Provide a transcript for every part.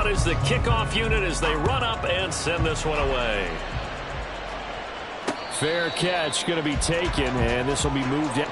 out is the kickoff unit as they run up and send this one away. Fair catch going to be taken, and this will be moved in.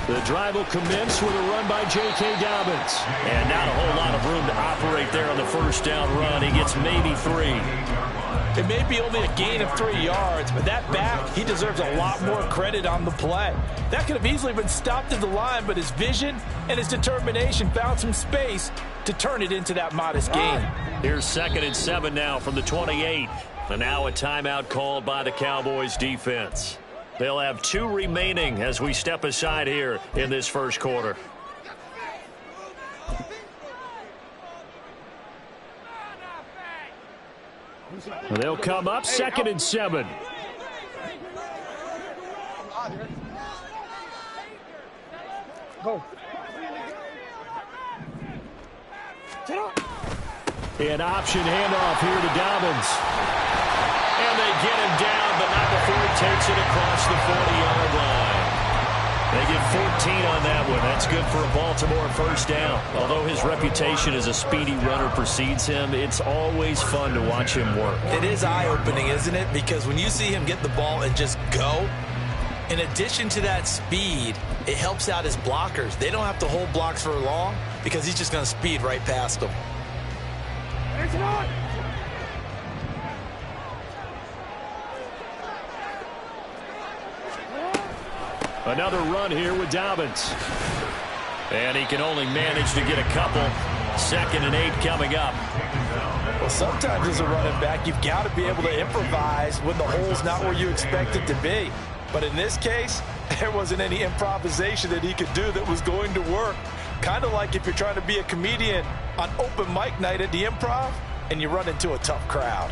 The drive will commence with a run by J.K. Dobbins. And not a whole lot of room to operate there on the first down run. He gets maybe 3. It may be only a gain of 3 yards, but that back, he deserves a lot more credit on the play. That could have easily been stopped at the line, but his vision and his determination found some space to turn it into that modest gain. Here's 2nd and 7 now from the 28. And now a timeout called by the Cowboys defense. They'll have 2 remaining as we step aside here in this first quarter. They'll come up 2nd and 7. Go. An option handoff here to Dobbins. And they get him down, but not before he takes it across the 40-yard line. They get 14 on that one. That's good for a Baltimore first down. Although his reputation as a speedy runner precedes him, it's always fun to watch him work. It is eye-opening, isn't it? Because when you see him get the ball and just go, in addition to that speed, it helps out his blockers. They don't have to hold blocks for long because he's just going to speed right past them. Another run here with Dobbins. And he can only manage to get a couple. 2nd and 8 coming up. Well, sometimes as a running back, you've got to be able to improvise when the hole's not where you expect it to be. But in this case, there wasn't any improvisation that he could do that was going to work. Kind of like if you're trying to be a comedian on open mic night at the Improv and you run into a tough crowd.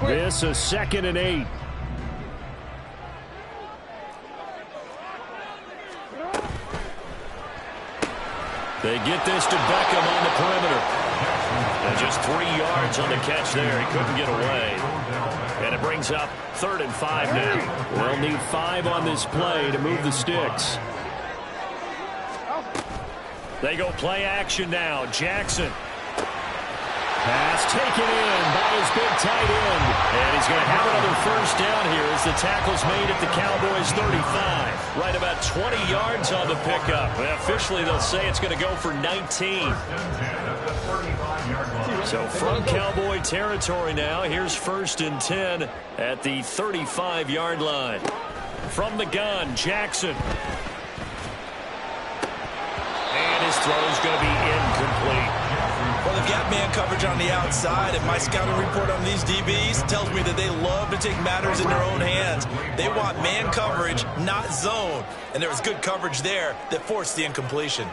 This is 2nd and 8. They get this to Beckham on the perimeter. And just 3 yards on the catch there. He couldn't get away. And it brings up 3rd and 5 now. They'll need 5 on this play to move the sticks. They go play action now. Jackson. Pass taken in by his big tight end. And he's going to have another first down here as the tackle's made at the Cowboys' 35. Right about 20 yards on the pickup. And officially, they'll say it's going to go for 19. So from Cowboy territory now, here's 1st and 10 at the 35-yard line. From the gun, Jackson. And his throw is going to be incomplete. Well, they've got man coverage on the outside, and my scouting report on these DBs tells me that they love to take matters in their own hands. They want man coverage, not zone. And there was good coverage there that forced the incompletion.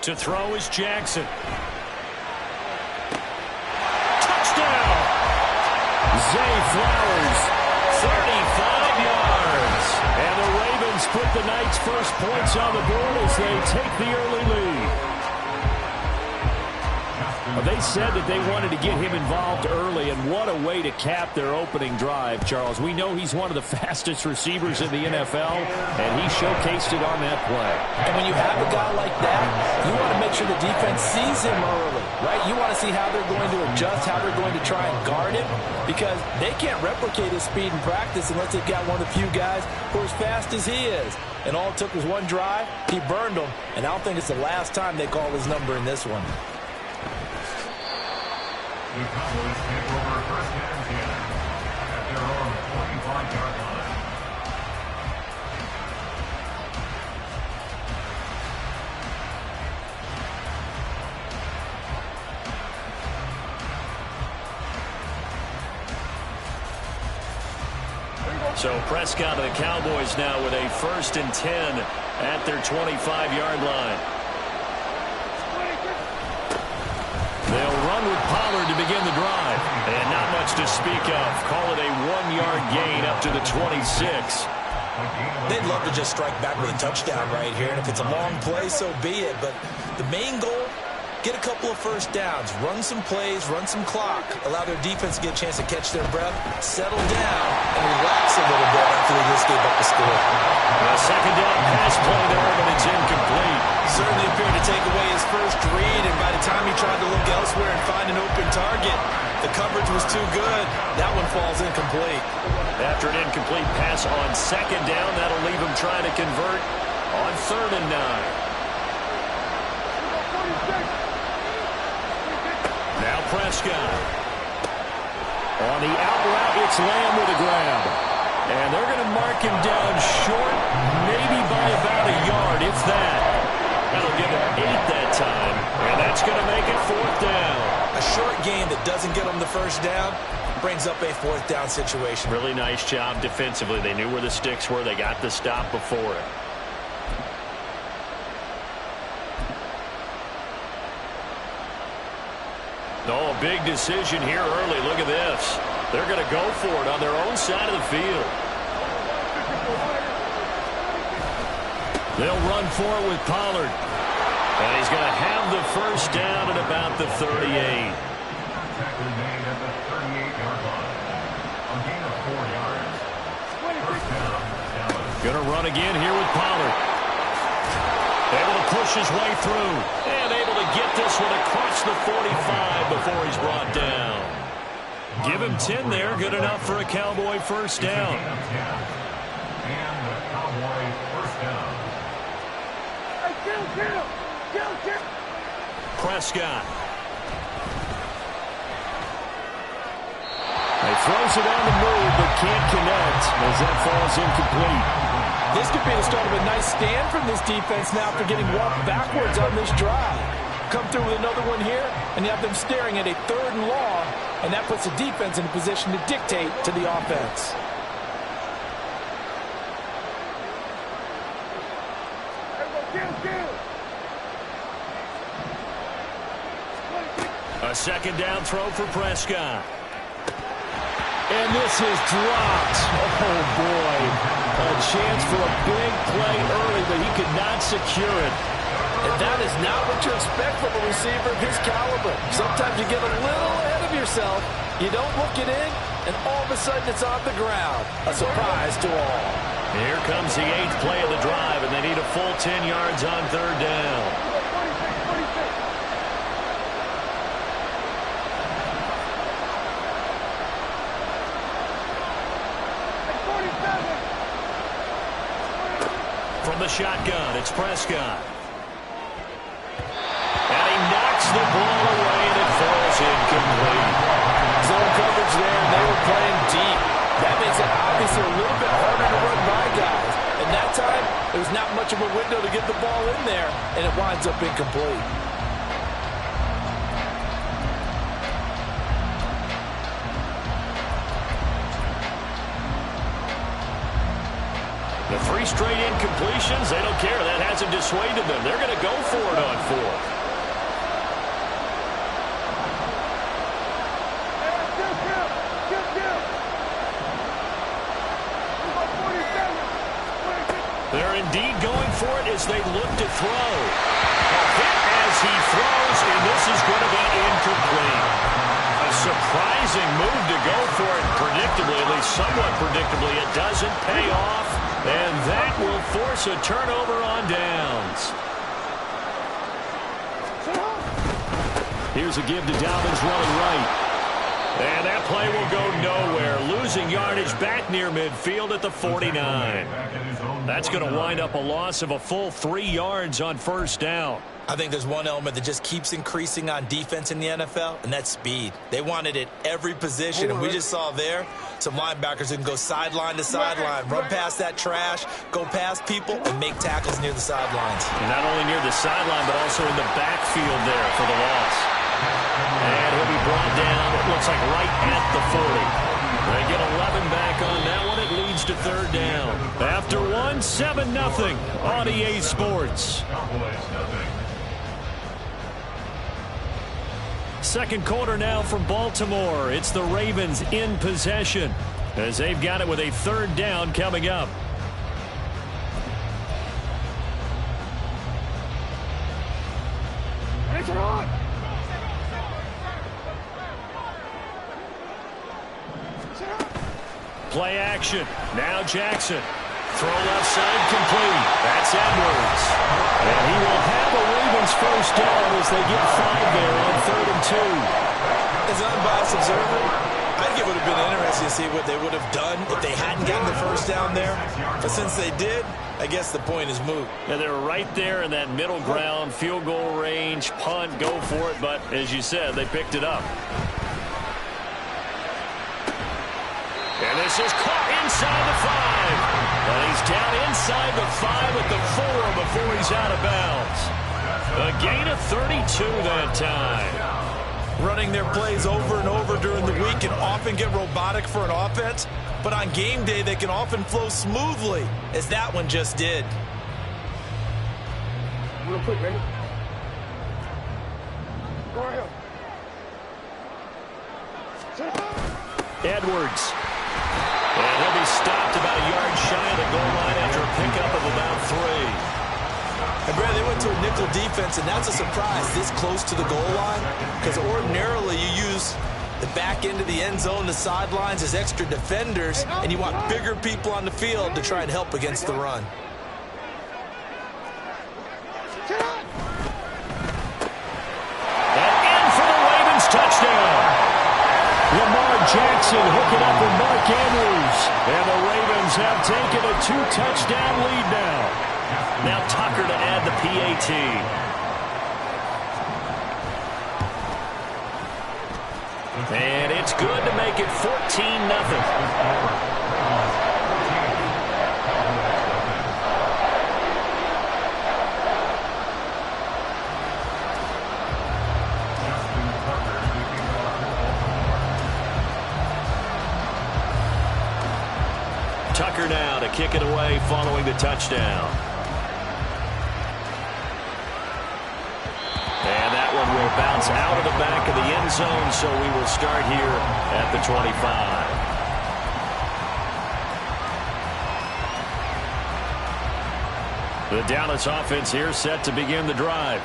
To throw is Jackson. Touchdown! Zay Flowers, 35 yards. And the Ravens put the Knights' first points on the board as they take the early lead. They said that they wanted to get him involved early, and what a way to cap their opening drive, Charles. We know he's one of the fastest receivers in the NFL, and he showcased it on that play. And when you have a guy like that, you want to make sure the defense sees him early, right? You want to see how they're going to adjust, how they're going to try and guard him, because they can't replicate his speed in practice unless they've got one of the few guys who are as fast as he is. And all it took was one drive. He burned them, and I don't think it's the last time they call his number in this one. The Cowboys take over first and 10 at their own 45-yard line. So Prescott of the Cowboys now with a 1st and 10 at their 25-yard line. They'll run with Pollard to begin the drive. And not much to speak of. Call it a 1-yard gain up to the 26. They'd love to just strike back with a touchdown right here. And if it's a long play, so be it. But the main goal, get a couple of first downs. Run some plays, run some clock. Allow their defense to get a chance to catch their breath, settle down, and relax a little bit after they just gave up the score. A second down pass play there, but it's incomplete. Certainly appeared to take away his first read, and by the time he tried to look elsewhere and find an open target, the coverage was too good. That one falls incomplete. After an incomplete pass on second down, that'll leave him trying to convert on 3rd and 9. Now Prescott. On the out route, it's Lamb with a grab. And they're going to mark him down short, maybe by about a yard, if that. That'll give him 8 that time, and that's going to make it 4th down. A short game that doesn't get them the first down brings up a 4th down situation. Really nice job defensively. They knew where the sticks were. They got the stop before it. Oh, big decision here early. Look at this. They're going to go for it on their own side of the field. They'll run for it with Pollard. And he's going to have the first down at about the 38. Tackle made at the 38-yard line. A gain of 4 yards. First down, Dallas. Going to run again here with Pollard. Able to push his way through. And able to get this one across the 45 before he's brought down. Give him 10 there. Good enough for a Cowboy first down. And the Cowboy first down. Prescott. He throws it on the move, but can't connect as that falls incomplete. This could be the start of a nice stand from this defense now after getting walked backwards on this drive. Come through with another one here, and you have them staring at a 3rd and long, and that puts the defense in a position to dictate to the offense. A second down throw for Prescott. And this is dropped. Oh, boy. A chance for a big play early, but he could not secure it. And that is not what you expect from a receiver of his caliber. Sometimes you get a little ahead of yourself, you don't look it in, and all of a sudden it's on the ground. A surprise to all. Here comes the 8th play of the drive, and they need a full 10 yards on 3rd down. From the shotgun, it's Prescott. And he knocks the ball away, and it falls incomplete. Zone coverage there, and they were playing deep. That makes it obviously a little bit harder to run by guys. And that time, there was not much of a window to get the ball in there, and it winds up incomplete. The 3 straight incompletions, they don't care. That hasn't dissuaded them. They're going to go for it on 4th. They're indeed going for it as they look to throw. A hit as he throws, and this is going to be incomplete. A surprising move to go for it predictably, at least somewhat predictably. It doesn't pay off, and that will force a turnover on downs. Here's a give to Dalvin's running right. And that play will go nowhere. Losing yardage back near midfield at the 49. That's going to wind up a loss of a full 3 yards on first down. I think there's one element that just keeps increasing on defense in the NFL, and that's speed. They want it at every position, and we just saw there some linebackers who can go sideline to sideline, run past that trash, go past people, and make tackles near the sidelines. And not only near the sideline, but also in the backfield there for the loss. And he'll be brought down, it looks like right at the 40. They get 11 back on that one. It leads to third down. After one, 7-0 on EA Sports. Second quarter now from Baltimore. It's the Ravens in possession as they've got it with a third down coming up. Play action. Now Jackson. Throw left side complete. That's Edwards. And he will have a Ravens first down as they get 5 there on 3rd and 2. As an unbiased observer, I think it would have been interesting to see what they would have done if they hadn't gotten the first down there. But since they did, I guess the point is moot. And they were right there in that middle ground, field goal range, punt, go for it. But as you said, they picked it up. And this is caught inside the 5. And he's down inside the 5 at the 4 before he's out of bounds. A gain of 32 that time. Running their plays over and over during the week can often get robotic for an offense, but on game day they can often flow smoothly, as that one just did. Real quick, ready? Go ahead. Edwards. And he'll be stopped about a yard shy of the goal line after a pickup of about 3. And Brad, they went to a nickel defense, and that's a surprise this close to the goal line, because ordinarily you use the back end of the end zone, the sidelines as extra defenders, and you want bigger people on the field to try and help against the run. And in for the Ravens touchdown. Lamar Jackson hooking up with Mark Andrews. And the Ravens have taken a 2-touchdown lead now. Now Tucker to add the PAT. And it's good to make it 14-0. Tucker now to kick it away following the touchdown. And that one will bounce out of the back of the end zone, so we will start here at the 25. The Dallas offense here set to begin the drive.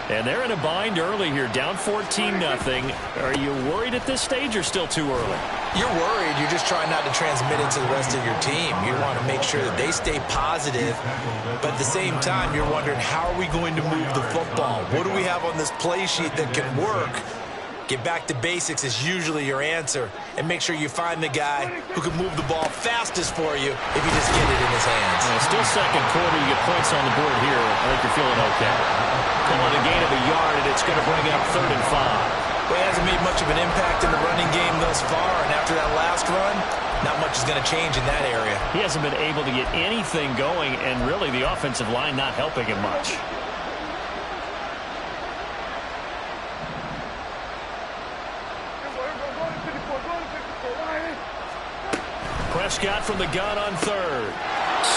And they're in a bind early here, down 14-0. Are you worried at this stage or still too early? You're worried. You're just trying not to transmit it to the rest of your team. You want to make sure that they stay positive, but at the same time, you're wondering, how are we going to move the football? What do we have on this play sheet that can work? Get back to basics is usually your answer, and make sure you find the guy who can move the ball fastest for you if you just get it in his hands. Still second quarter, you get points on the board here. I think you're feeling okay. Come on, a gain of a yard, and it's going to bring up 3rd and 5. Well, he hasn't made much of an impact in the running game thus far, and after that last run, not much is going to change in that area. He hasn't been able to get anything going, and really the offensive line not helping him much. Prescott from the gun on 3rd.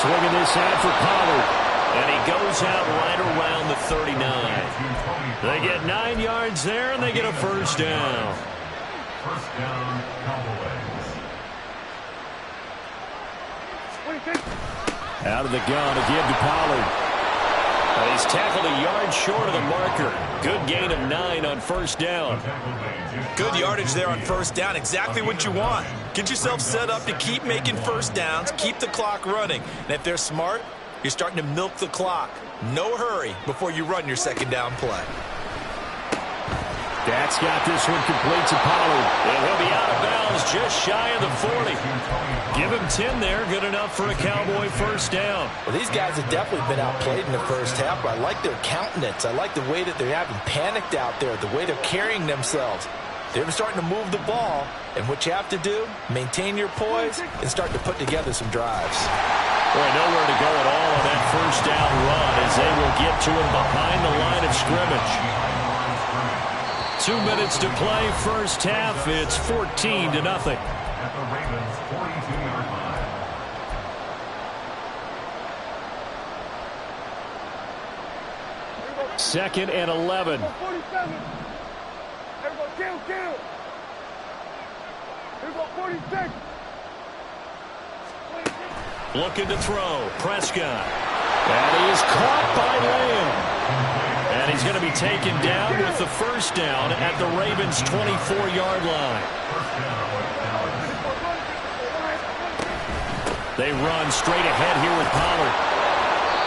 Swinging this out for Pollard. And he goes out right around the 39. They get 9 yards there, and they get a first down. First down, Cowboys. Out of the gun, a give to Pollard. He's tackled a yard short of the marker. Good gain of 9 on first down. Good yardage there on first down. Exactly what you want. Get yourself set up to keep making first downs, keep the clock running. And if they're smart, you're starting to milk the clock. No hurry before you run your second down play. That's got this one complete to Pollard. And he'll be out of bounds just shy of the 40. Give him 10 there. Good enough for a Cowboy first down. Well, these guys have definitely been outplayed in the first half, but I like their countenance. I like the way that they're having panicked out there, the way they're carrying themselves. They're starting to move the ball, and what you have to do, maintain your poise and start to put together some drives. Boy, nowhere to go at all on that first down run as they will get to him behind the line of scrimmage. 2 minutes to play, first half. It's 14-0. At the Ravens' 42-yard line. Second and 11. 47. Everybody kill. Here go 46. Looking to throw. Prescott. And he is caught by Lamb. And he's going to be taken down with the first down at the Ravens' 24-yard line. They run straight ahead here with Pollard.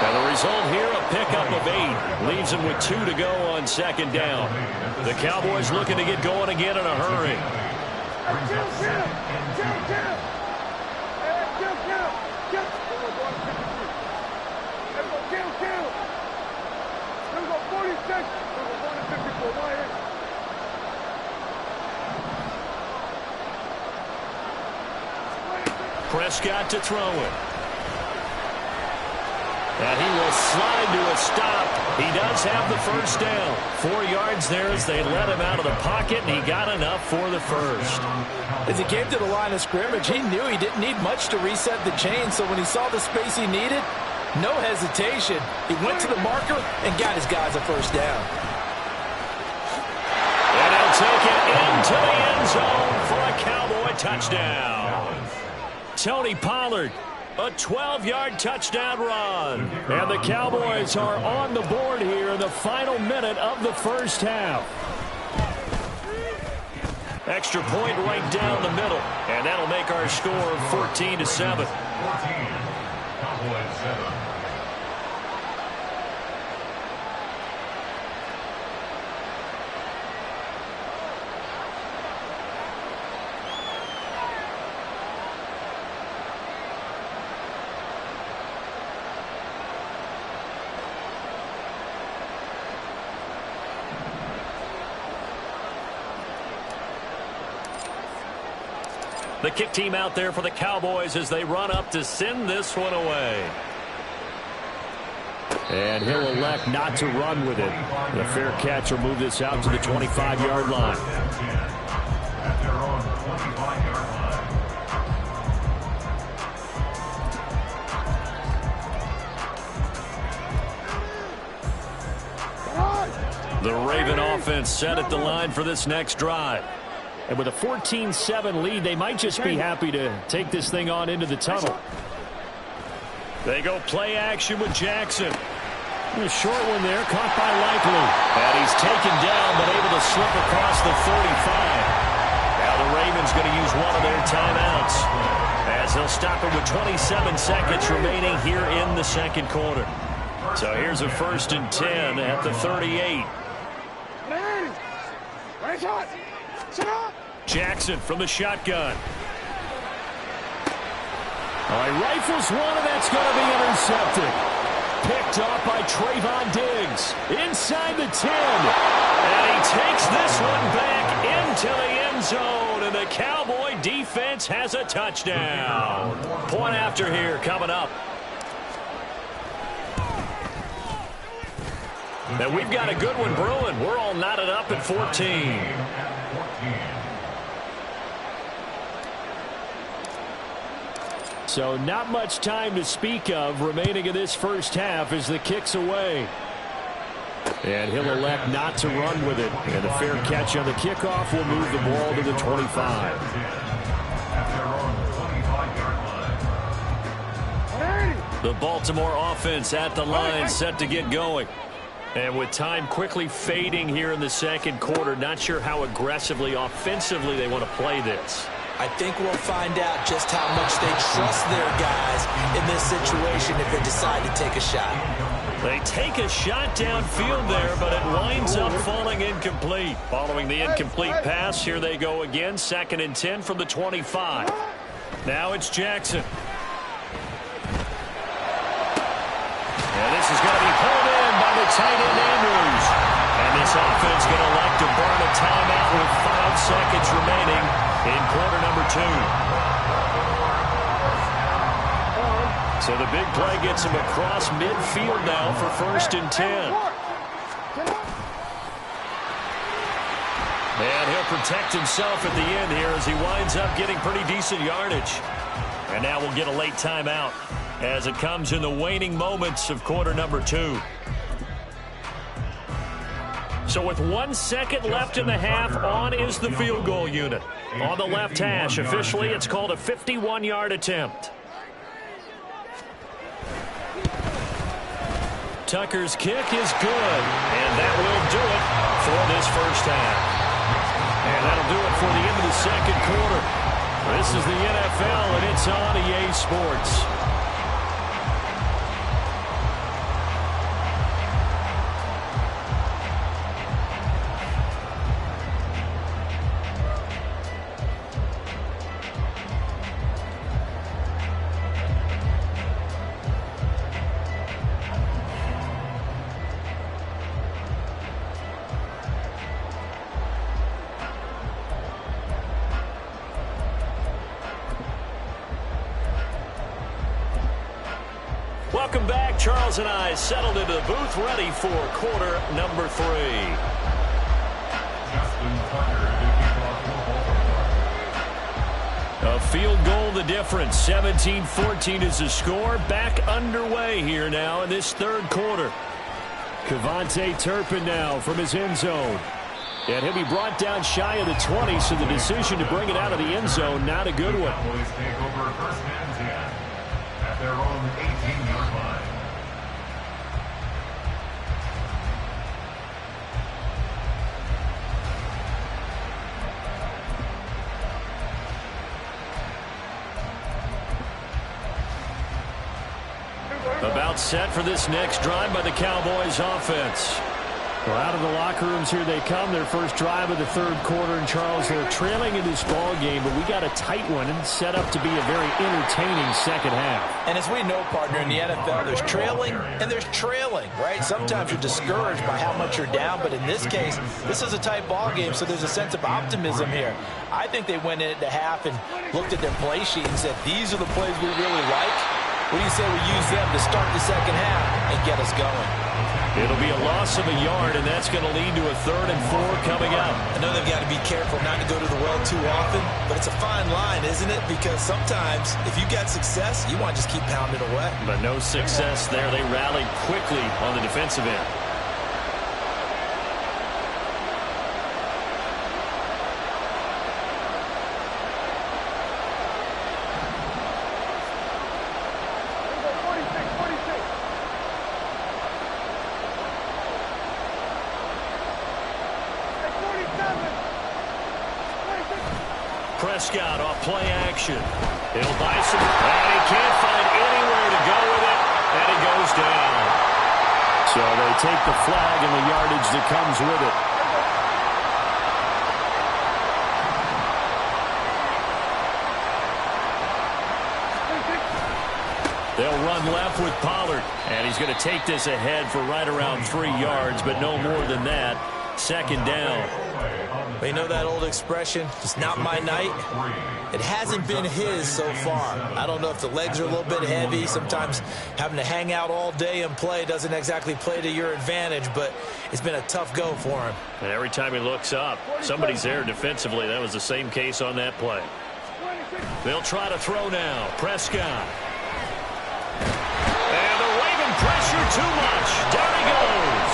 And the result here, a pickup of 8. Leaves him with 2 to go on second down. The Cowboys looking to get going again in a hurry. Prescott to throw it. And he will slide to a stop. He does have the first down. 4 yards there as they let him out of the pocket, and he got enough for the first. As he came to the line of scrimmage, he knew he didn't need much to reset the chain, so when he saw the space he needed, no hesitation. He went to the marker and got his guys a first down. And he'll take it into the end zone for a Cowboy touchdown. Tony Pollard, a 12-yard touchdown run. And the Cowboys are on the board here in the final minute of the first half. Extra point right down the middle. And that'll make our score 14-7. 14. Cowboys 7. The kick team out there for the Cowboys as they run up to send this one away. And he'll elect not to run with it. The fair catch will move this out to the 25-yard line. At their own 25-yard line. The Raven offense set at the line for this next drive. And with a 14-7 lead, they might just be happy to take this thing on into the tunnel. They go play action with Jackson. A short one there, caught by Likely. And he's taken down, but able to slip across the 35. Now the Ravens going to use one of their timeouts, as they'll stop it with 27 seconds remaining here in the second quarter. So here's a 1st and 10 at the 38. Jackson from the shotgun. He rifles one, and that's going to be intercepted. Picked off by Trayvon Diggs inside the 10. And he takes this one back into the end zone, and the Cowboy defense has a touchdown. Point after here coming up. And we've got a good one brewing. We're all knotted up at 14. So not much time to speak of remaining in this first half as the kick's away. And he'll elect not to run with it. And the fair catch on the kickoff will move the ball to the 25. The Baltimore offense at the line, set to get going. And with time quickly fading here in the second quarter, not sure how aggressively, offensively they want to play this. I think we'll find out just how much they trust their guys in this situation if they decide to take a shot. They take a shot downfield there, but it winds up falling incomplete. Following the incomplete pass, here they go again. 2nd and 10 from the 25. Now it's Jackson. And this is going to be pulled in by the tight end Andrews. And this offense going to elect to burn a timeout with 5 seconds remaining in quarter number 2. So the big play gets him across midfield now for 1st and 10. And he'll protect himself at the end here as he winds up getting pretty decent yardage. And now we'll get a late timeout as it comes in the waning moments of quarter number 2. So with 1 second left in the half, on is the field goal unit. On the left hash, officially it's called a 51-yard attempt. Tucker's kick is good, and that will do it for this first half. And that'll do it for the end of the second quarter. This is the NFL, and it's on EA Sports. Welcome back. Charles and I settled into the booth, ready for quarter number 3. A field goal the difference. 17-14 is the score. Back underway here now in this third quarter. KaVontae Turpin now from his end zone. And he'll be brought down shy of the 20, so the decision to bring it out of the end zone, not a good one. Cowboys take over 1st and 10 at their own 18-yard line. About set for this next drive by the Cowboys offense. Well, out of the locker rooms here they come. Their first drive of the third quarter. And Charles, they're trailing in this ball game, but we got a tight one and set up to be a very entertaining second half. And as we know, partner, in the NFL, there's trailing and there's trailing, right? Sometimes you're discouraged by how much you're down, but in this case, this is a tight ball game, so there's a sense of optimism here. I think they went into half and looked at their play sheet and said, these are the plays we really like. What do you say we use them to start the second half and get us going? It'll be a loss of a yard, and that's going to lead to a 3rd and 4 coming up. I know they've got to be careful not to go to the well too often, but it's a fine line, isn't it? Because sometimes if you got success, you want to just keep pounding away. But no success there. They rallied quickly on the defensive end. Prescott off play action. He'll buy some, and he can't find anywhere to go with it, and he goes down. So they take the flag and the yardage that comes with it. They'll run left with Pollard, and he's going to take this ahead for right around 3 yards, but no more than that. 2nd down. Well, you know that old expression, it's not my night? It hasn't been his so far. I don't know if the legs are a little bit heavy. Sometimes having to hang out all day and play doesn't exactly play to your advantage, but it's been a tough go for him. And every time he looks up, somebody's there defensively. That was the same case on that play. They'll try to throw now. Prescott. And the Raven pressure too much. Down he goes.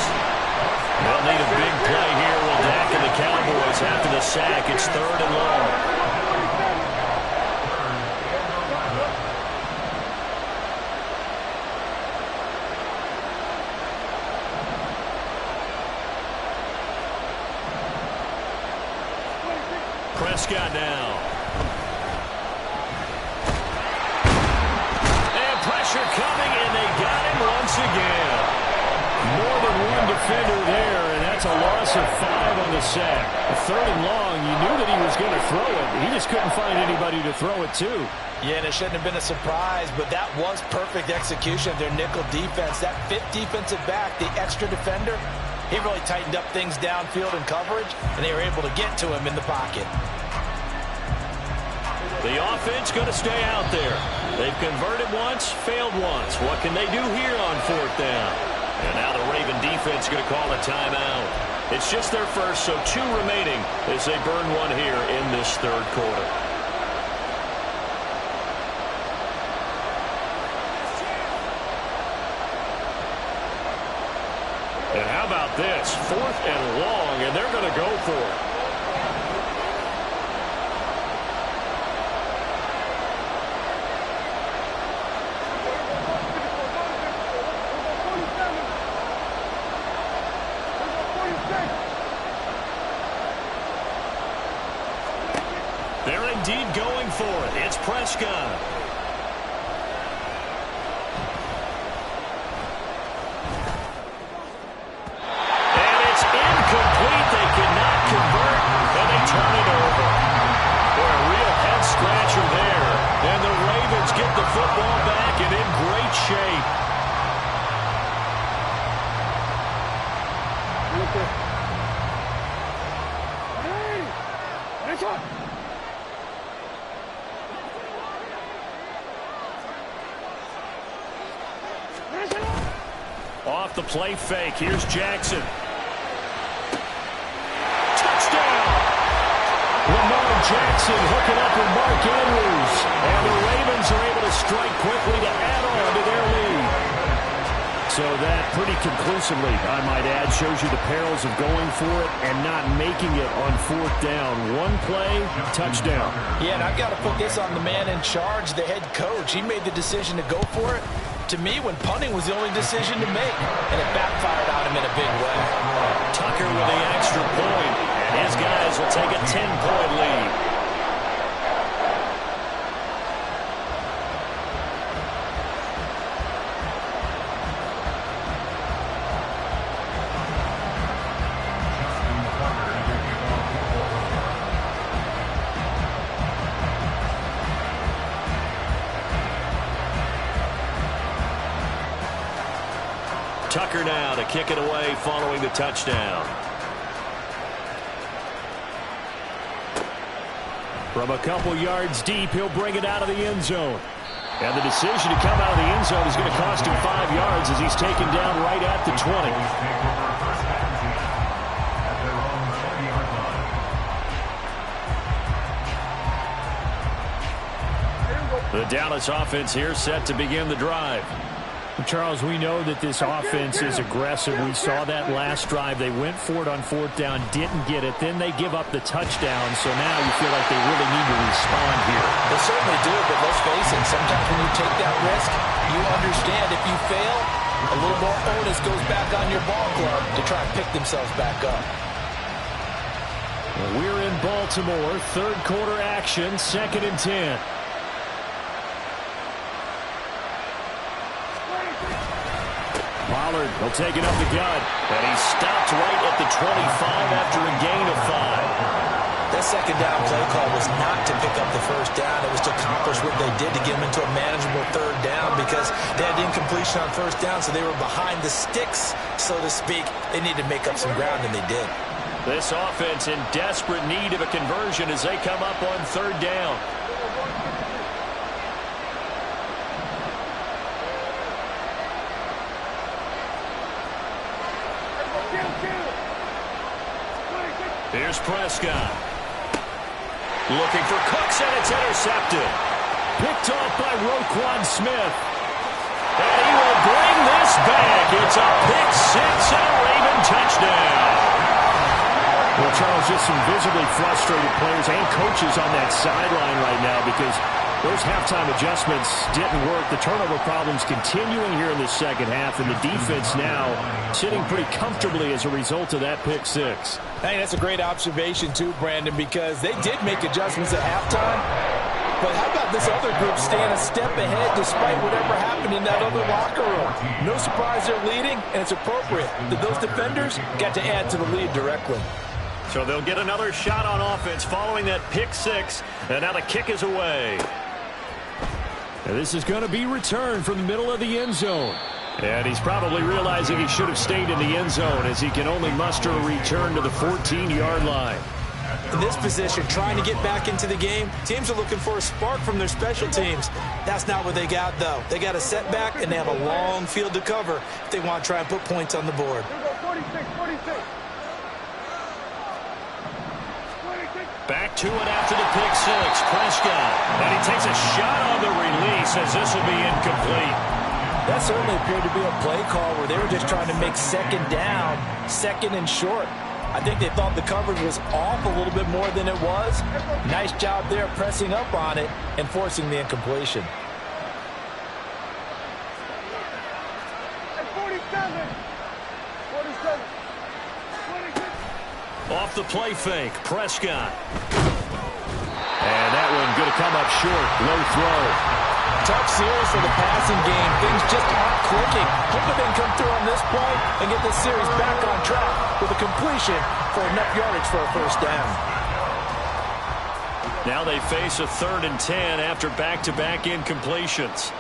They'll need a big play here. Will Dak and the Cowboys after the sack. It's 3rd and long. Prescott now. And pressure coming, and they got him once again. More than one defender there, and that's a loss of 5 on the sack. A 3rd and long, you knew that he was going to throw it. He just couldn't find anybody to throw it to. Yeah, and it shouldn't have been a surprise, but that was perfect execution of their nickel defense. That 5th defensive back, the extra defender, he really tightened up things downfield in coverage, and they were able to get to him in the pocket. The offense going to stay out there. They've converted once, failed once. What can they do here on 4th down? And now the Raven defense going to call a timeout. It's just their first, so 2 remaining as they burn one here in this 3rd quarter. And how about this? 4th and long, and they're going to go for it. They're indeed going for it. It's Prescott. And it's incomplete. They cannot convert, and they turn it over. Boy, a real head-scratcher there. And the Ravens get the football back and in great shape. Off the play fake. Here's Jackson. Touchdown! Lamar Jackson hooking up with Mark Andrews. And the Ravens are able to strike quickly to add on to their lead. So that pretty conclusively, I might add, shows you the perils of going for it and not making it on 4th down. One play, touchdown. Yeah, and I've got to put this on the man in charge, the head coach. He made the decision to go for it. To me, when punting was the only decision to make, and it backfired on him in a big way. Tucker with the extra point, and his guys will take a 10-point lead. Tucker now to kick it away following the touchdown. From a couple yards deep, he'll bring it out of the end zone. And the decision to come out of the end zone is going to cost him 5 yards as he's taken down right at the 20. The Dallas offense here set to begin the drive. Charles, we know that this offense is aggressive. We saw that last drive. They went for it on 4th down, didn't get it. Then they give up the touchdown. So now you feel like they really need to respond here. They certainly do, but let's face it, sometimes when you take that risk, you understand if you fail, a little more onus goes back on your ball club to try and pick themselves back up. We're in Baltimore, 3rd quarter action, 2nd and 10. Pollard will take it up the gut, and he stopped right at the 25 after a gain of 5. That 2nd down play call was not to pick up the 1st down. It was to accomplish what they did to get them into a manageable 3rd down because they had incompletion on 1st down, so they were behind the sticks, so to speak. They needed to make up some ground, and they did. This offense in desperate need of a conversion as they come up on 3rd down. Here's Prescott. Looking for Cooks, and it's intercepted. Picked off by Roquan Smith. And he will bring this back. It's a pick 6 and a Raven touchdown. Well, Charles, just some visibly frustrated players and coaches on that sideline right now because Those halftime adjustments didn't work. The turnover problems continuing here in the second half, and the defense now sitting pretty comfortably as a result of that pick six. I think that's a great observation too, Brandon, because they did make adjustments at halftime. But how about this other group staying a step ahead despite whatever happened in that other locker room? No surprise they're leading, and it's appropriate that those defenders got to add to the lead directly. So they'll get another shot on offense following that pick six, and now the kick is away. And this is going to be returned from the middle of the end zone. And he's probably realizing he should have stayed in the end zone as he can only muster a return to the 14-yard line. In this position, trying to get back into the game, teams are looking for a spark from their special teams. That's not what they got, though. They got a setback, and they have a long field to cover if they want to try and put points on the board. 46. Back to it after the pick six. Prescott. And he takes a shot on the release as this will be incomplete. That certainly appeared to be a play call where they were just trying to make second down, second and short. I think they thought the coverage was off a little bit more than it was. Nice job there pressing up on it and forcing the incompletion. 47. Off the play fake, Prescott. And that one going to come up short. Low throw. Tough series for the passing game. Things just aren't clicking. Hoping they can come through on this point and get this series back on track with a completion for enough yardage for a first down. Now they face a 3rd and 10 after back-to-back incompletions.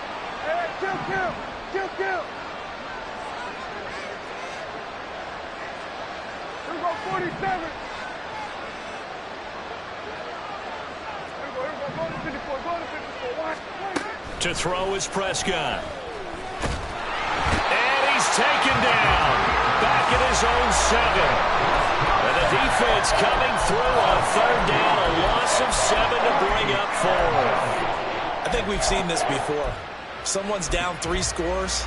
Hey, kill. Here we go, 47. Here we go, go to 54, To throw is Prescott. And he's taken down. Back at his own 7. And the defense coming through on 3rd down. A loss of 7 to bring up 4. I think we've seen this before. Someone's down 3 scores.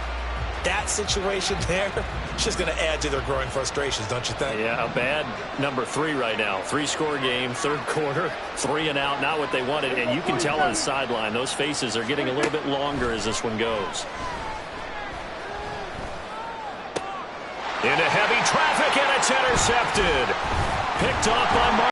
That situation there, it's just going to add to their growing frustrations, don't you think? Yeah, a bad number 3 right now. 3-score game, 3rd quarter, 3 and out, not what they wanted. And you can tell on the sideline, those faces are getting a little bit longer as this one goes. Into heavy traffic, and it's intercepted. Picked off by Mark.